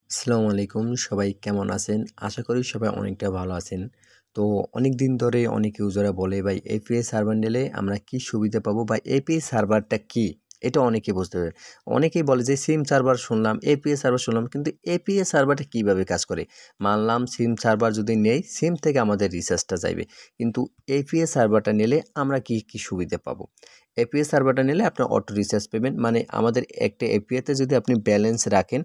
আসসালামু আলাইকুম, সবাই কেমন আছেন? আশা করি সবাই অনেকটা ভালো আছেন। তো অনেক দিন ধরে অনেক ইউজাররা বলে ভাই এপিআই সার্ভার নিলে আমরা কি সুবিধা পাবো বা এপিআই সার্ভারটা কি? এটা অনেকেই বুঝতে পারে। অনেকেই বলে যে সিম সার্ভার শুনলাম, এপিআই সার্ভার শুনলাম, কিন্তু এপিআই সার্ভারটা কিভাবে কাজ করে? মানলাম সিম সার্ভার যদি নেই, সিম থেকে আমাদের রিচার্জটা যাইবে। কিন্তু এপিআই সার্ভারটা নিলে আমরা কি সুবিধা পাবো? এপিআই সার্ভারটা নিলে আপনার অটো রিচার্জ পাবেন। মানে আমাদের একটা এপিআইতে যদি আপনি ব্যালেন্স রাখেন,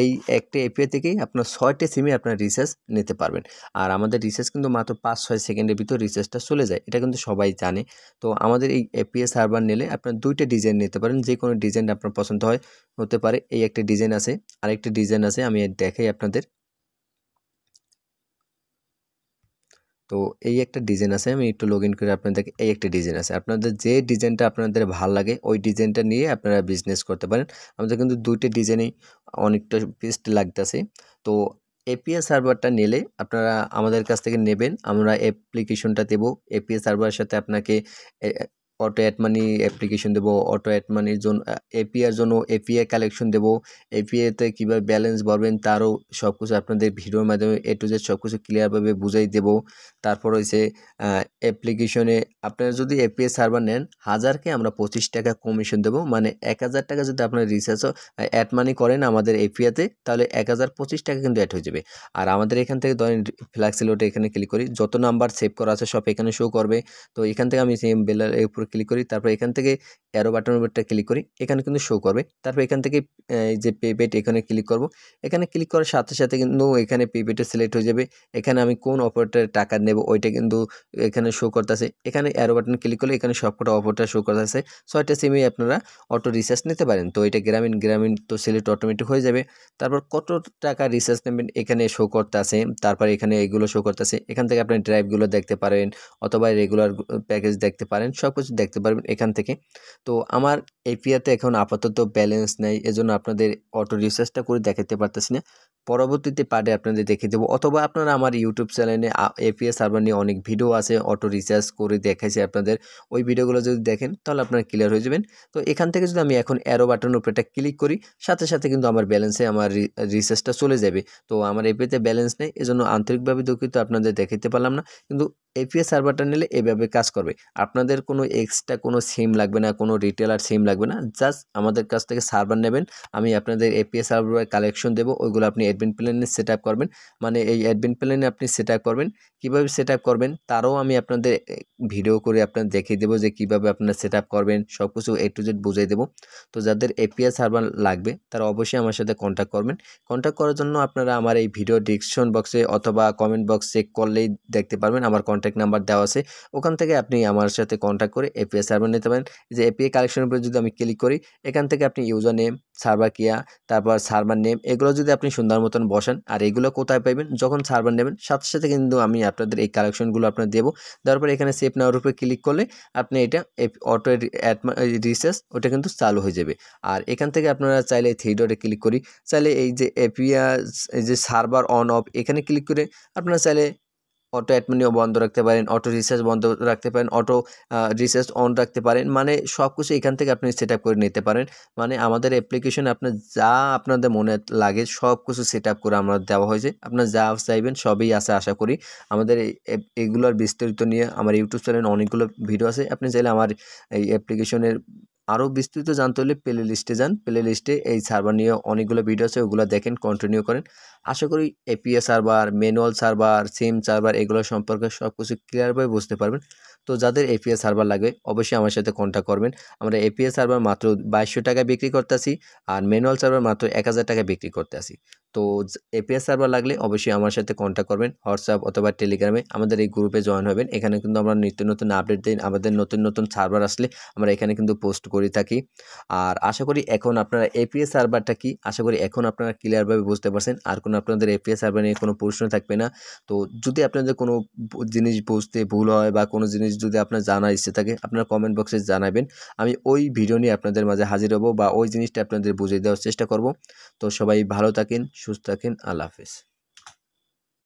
এই একটা এপিআই থেকেই আপনার ৬টা সিমে আপনার রিচার্জ নিতে পারবেন। আর আমাদের রিচার্জ কিন্তু মাত্র ৫-৬ সেকেন্ডের ভিতর রিচার্জটা চলে যায়। এটা কিন্তু সবাই জানে। তো আমাদের এই এপিআই সার্ভার নিলে আপনার ২ টা ডিজাইন নিতে পারেন। যেকোনো ডিজাইন আপনার পছন্দ হতে পারে। এই একটা ডিজাইন আছে, আরেকটা ডিজাইন আছে, আমি দেখাই আপনাদের। তো এই একটা ডিজাইন আছে, আমি একটু লগইন করে আপনাদেরকে এই একটা ডিজাইন আছে। আপনাদের যে ডিজাইনটা আপনাদের ভাল লাগে ওই ডিজাইনটা নিয়ে আপনারা বিজনেস করতে পারেন। আমাদের কিন্তু ২ টা ডিজাইনেই অনেকটা বেস্ট লাগতেছে। তো এপিআই সার্ভারটা নিলে আপনারা আমাদের কাছ থেকে নেবেন। আমরা অ্যাপ্লিকেশনটা দেবো। এপিআই সার্ভারের সাথে আপনাকে এ অটো অ্যাড মানি অ্যাপ্লিকেশন দেবো। অটো অ্যাড মানির জন্য এপিআইয়ের জন্য এপিআই কালেকশন দেবো। এপিআইতে কীভাবে ব্যালেন্স ভরবেন তারও সবকিছু আপনাদের ভিডিওর মাধ্যমে এ টু জেড সবকিছু ক্লিয়ারভাবে বুঝাই দেবো। তারপর হইছে অ্যাপ্লিকেশনে আপনারা যদি এপিআই সার্ভার নেন, ১০০০-কে আমরা ৳২৫ কমিশন দেবো। মানে ৳১,০০০ যদি আপনার রিচার্জও অ্যাড মানি করেন আমাদের এপিআইতে, তাহলে ৳১,০২৫ কিন্তু অ্যাড হয়ে যাবে। আর আমাদের এখান থেকে ধরেন ফ্ল্যাক্সি লোডে এখানে ক্লিক করি, যত নাম্বার সেভ করা আছে সব এখানে শো করবে। তো এখান থেকে আমি সেম বেলার এর উপর ক্লিক করি, তারপর এখান থেকে অ্যারো বাটনের উপরটা ক্লিক করি, এখানে কিন্তু শো করবে। তারপর এখান থেকে এই যে পেমেন্ট এখানে ক্লিক করব। এখানে ক্লিক করার সাথে সাথে কিন্তু এখানে পেমেন্টটা সিলেক্ট হয়ে যাবে। এখানে আমি কোন অপারেটরের টাকা নেব ওইটা কিন্তু এখানে শো করতেছে। এখানে অ্যারো বাটন ক্লিক করলে এখানে সবকটা অপারেটর শো করতেছে। ৬টা সিমে আপনারা অটো রিচার্জ নিতে পারেন। তো এটা গ্রামীণ তো সিলেক্ট অটোমেটিক হয়ে যাবে। তারপর কত টাকা রিচার্জ নেবেন এখানে শো করতেছে। তারপর এখানে এগুলো শো করতেছে। এখান থেকে আপনি ড্রাইভগুলো দেখতে পারেন অথবা রেগুলার প্যাকেজ দেখতে পারেন। সবকিছু দেখতে পারবেন এখান থেকে। তো আমার এপিআইতে এখন আপাতত ব্যালেন্স নেই। এজন্য আপনাদের অটো রিচার্জটা করে দেখাতে পারতেছি না। পরবর্তীতে পার্টে আপনাদের দেখিয়ে দেবো, অথবা আপনারা আমার ইউটিউব চ্যানেলে এপিআই সার্ভার নিয়ে অনেক ভিডিও আছে, অটো রিচার্জ করে দেখাইছি আপনাদের। ওই ভিডিওগুলো যদি দেখেন তাহলে আপনারা ক্লিয়ার হয়ে যাবেন। তো এখান থেকে যদি আমি এখন অ্যারো বাটনের উপরে একটা ক্লিক করি, সাথে সাথে কিন্তু আমার ব্যালেন্সে আমার রিচার্জটা চলে যাবে। তো আমার এপিআইতে ব্যালেন্স নেই, এজন্য আন্তরিকভাবে দুঃখিত, আপনাদের দেখাইতে পারলাম না। কিন্তু এপিআই সার্ভারটা নিলে এভাবে কাজ করবে। আপনাদের কোনো এক্সট্রা কোনো সিম লাগবে না, কোনো রিটেলার সিম লাগবে না। জাস্ট আমাদের কাছ থেকে সার্ভার নেবেন। আমি আপনাদের এপিআই সার্ভারের কালেকশন দেবো, ওইগুলো আপনি অ্যাডমিন প্ল্যানে সেটআপ করবেন। মানে এই অ্যাডমিন প্ল্যানে আপনি সেটআপ করবেন। কিভাবে সেটআপ করবেন তারও আমি আপনাদের ভিডিও করে আপনাদের দেখিয়ে দেবো যে কিভাবে আপনারা সেটআপ করবেন। সবকিছু এ টু জেড বুঝিয়ে দেবো। তো যাদের এপিআই সার্ভার লাগবে তারা অবশ্যই আমার সাথে কন্ট্যাক্ট করবেন। কন্ট্যাক্ট করার জন্য আপনারা আমার এই ভিডিও ডেসক্রিপশন বক্সে অথবা কমেন্ট বক্স চেক করলেই দেখতে পারবেন আমার কন্ট্যাক্ট নাম্বার দেওয়া আছে। ওখান থেকে আপনি আমার সাথে কন্ট্যাক্ট করে এপিআই সার্ভার নিতে পারেন। যে এপিআই কালেকশনের উপরে যদি আমি ক্লিক করি, এখান থেকে আপনি ইউজার নেম, সার্ভার কিয়া, তারপর সার্ভার নেম, এগুলো যদি আপনি সুন্দর মতন বসান, আর এগুলো কোথায় পাইবেন যখন সার্ভার নেবেন সাথে সাথে কিন্তু আমি আপনাদের এই কালেকশনগুলো আপনার দেবো। দেওয়ার পরে এখানে সেভ নাওয়ার উপরে ক্লিক করলে আপনি এটা অটো রিচার্জ ওটা কিন্তু চালু হয়ে যাবে। আর এখান থেকে আপনারা চাইলে 3 ডটে ক্লিক করি, চাইলে এই যে এপিআই এই যে সার্ভার অন অফ এখানে ক্লিক করে আপনারা চাইলে অটো অ্যাড মানিও বন্ধ রাখতে পারেন, অটো রিচার্জ বন্ধ রাখতে পারেন, অটো রিচার্জ অন রাখতে পারেন। মানে সবকিছু এখান থেকে আপনি সেটআপ করে নিতে পারেন। মানে আমাদের অ্যাপ্লিকেশনে আপনার যা আপনাদের মনে লাগে সবকিছু সেটআপ করে আমরা দেওয়া হয়েছে। আপনারা যা চাইবেন সবই আছে আশা করি। আমাদের এগুলোর বিস্তারিত নিয়ে আমার ইউটিউব চ্যানেলে অনেকগুলো ভিডিও আছে। আপনি চাইলে আমার এই অ্যাপ্লিকেশনের আরও বিস্তৃত জানতে হলে প্লে লিস্টে যান। প্লে লিস্টে এই সার্ভার নিয়ে অনেকগুলো ভিডিও আছে, ওগুলো দেখেন, কন্টিনিউ করেন। আশা করি এপিআই সার্ভার, ম্যানুয়াল সার্ভার, সিম সার্ভার এগুলো সম্পর্কে সবকিছু ক্লিয়ারভাবে বুঝতে পারবেন। তো যাদের এপিআই সার্ভার লাগবে অবশ্যই আমার সাথে কন্ট্যাক্ট করবেন। আমরা এপিআই সার্ভার মাত্র ৳২২০০ বিক্রি করতেছি, আর ম্যানুয়াল সার্ভার মাত্র ৳১,০০০ বিক্রি করতেছি। তো এপিআই সার্ভার লাগলে অবশ্যই আমার সাথে কন্ট্যাক্ট করবেন। হোয়াটসঅ্যাপ অথবা টেলিগ্রামে আমাদের এই গ্রুপে জয়েন হবেন। এখানে কিন্তু আমরা নিত্য নতুন আপডেট দিই। আমাদের নতুন সার্ভার আসলে আমরা এখানে কিন্তু পোস্ট করে থাকি। আর আশা করি এখন আপনারা এপিআই সার্ভারটা কি, আশা করি এখন আপনারা ক্লিয়ারভাবে বুঝতে পারছেন। আর কোনো আপনাদের এপিআই সার্ভার নিয়ে কোনো প্রশ্ন থাকবে না। তো যদি আপনাদের কোনো জিনিস বুঝতে ভুল হয় বা কোনো জিনিস যদি আপনার জানার ইচ্ছে থাকে, আপনারা কমেন্ট বক্সে জানাবেন। আমি ওই ভিডিও নিয়ে আপনাদের মাঝে হাজির হব বা ওই জিনিসটা আপনাদের বুঝিয়ে দেওয়ার চেষ্টা করব। তো সবাই ভালো থাকেন, সুস্থ থাকেন। আল্লাহ হাফেজ।